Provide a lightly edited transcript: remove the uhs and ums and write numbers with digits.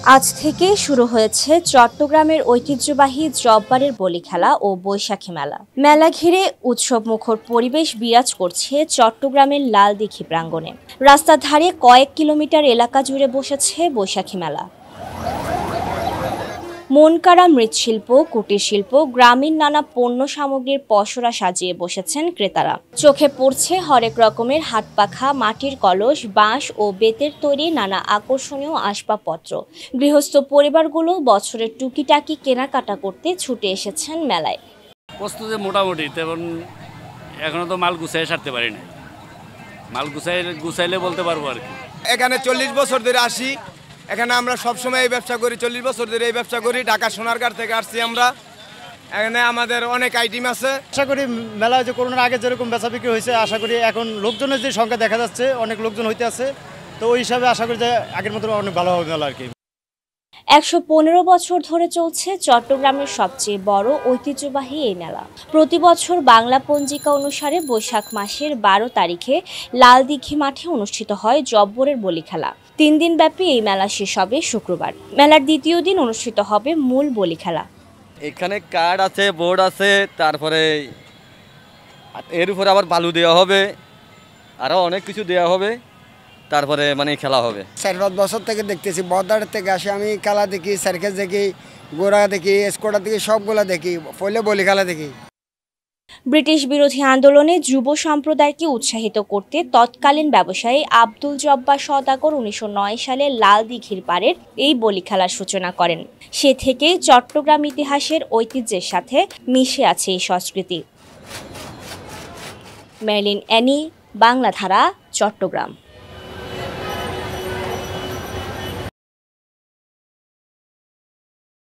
আজ থেকে শুরু হয়েছে চট্টগ্রামের ঐতিহ্যবাহী জব্বারের বলি খেলা ও বৈশাখী মেলা। মেলা ঘিরে উৎসবমুখর পরিবেশ বিরাজ করছে চট্টগ্রামের লালদিঘি প্রাঙ্গণে। রাস্তার ধারে কয়েক কিলোমিটার এলাকা জুড়ে বসেছে বৈশাখী মেলা। মনকাড়া মৃৎশিল্প, কুটির শিল্প, গ্রামীণ নানা পণ্য সামগ্রীর পসরা সাজিয়ে বসেছেন ক্রেতারা। চোখে পড়ছে হরেক রকমের হাতপাখা, মাটির কলস, বাঁশ ও বেতের তৈরি নানা আকর্ষণীয় আসবাবপত্র। গৃহস্থ পরিবারগুলো বছরের টুকিটাকি কেনাকাটা করতে ছুটে এসেছেন মেলায়। প্রস্তুতি মোটামুটি, তেমন এখনো তো মাল গুছাই সারতে পারি না। মাল গুছাইলে বলতে পারবো আর কি। এখানে 40 বছর ধরে আসি। এখানে আমরা সবসময় এই ব্যবসা করি, 40 বছর ধরে এই ব্যবসা করি। ঢাকা সোনারগাঁ থেকে আসছি আমরা। এখানে আমাদের অনেক আইটেম আছে। আশা করি মেলা যে করোনার আগে যেরকম বেচা বিক্রি হয়েছে, আশা করি এখন লোকজনের যে সংখ্যা দেখা যাচ্ছে, অনেক লোকজন হইতে আছে, তো ওই হিসাবে আশা করি যে আগের মতো অনেক ভালো হবে মেলা আর কি। 115 বছর ধরে চলছে চট্টগ্রামের সবচেয়ে বড় ঐতিহ্যবাহী এই মেলা। প্রতি বছর বাংলা পঞ্জিকা অনুসারে বৈশাখ মাসের 12 তারিখে লালদিঘি মাঠে অনুষ্ঠিত হয় জব্বরের বলি খেলা। 3 দিন ব্যাপী এই মেলা শেষ হবে শুক্রবার। মেলার দ্বিতীয় দিন অনুষ্ঠিত হবে মূল বলি খেলা। এখানে কার্ড আছে, বোর্ড আছে, তারপরে এর উপরে আবার বালু দেওয়া হবে, আরও অনেক কিছু দেওয়া হবে, তারপরে মানে খেলা হবে। 4-5 বছর থেকে দেখতেছি, বর্ডার থেকে আসি আমি খেলা দেখি, সার্কাস দেখি, গোড়া দেখি, স্কোয়াড দেখি, সবগুলা দেখি, পয়লে বলি খেলা দেখি। ব্রিটিশ বিরোধী আন্দোলনে যুব সম্প্রদায়কে উৎসাহিত করতে তৎকালীন ব্যবসায়ী আব্দুল জব্বার সওদাগর 1909 সালে লালদিঘির পাড়ের এই বলি খেলার সূচনা করেন। সে থেকেই চট্টগ্রাম ইতিহাসের ঐতিহ্যের সাথে মিশে আছে এই সংস্কৃতি। Marilyn Annie, Bangladhara, Chittagong.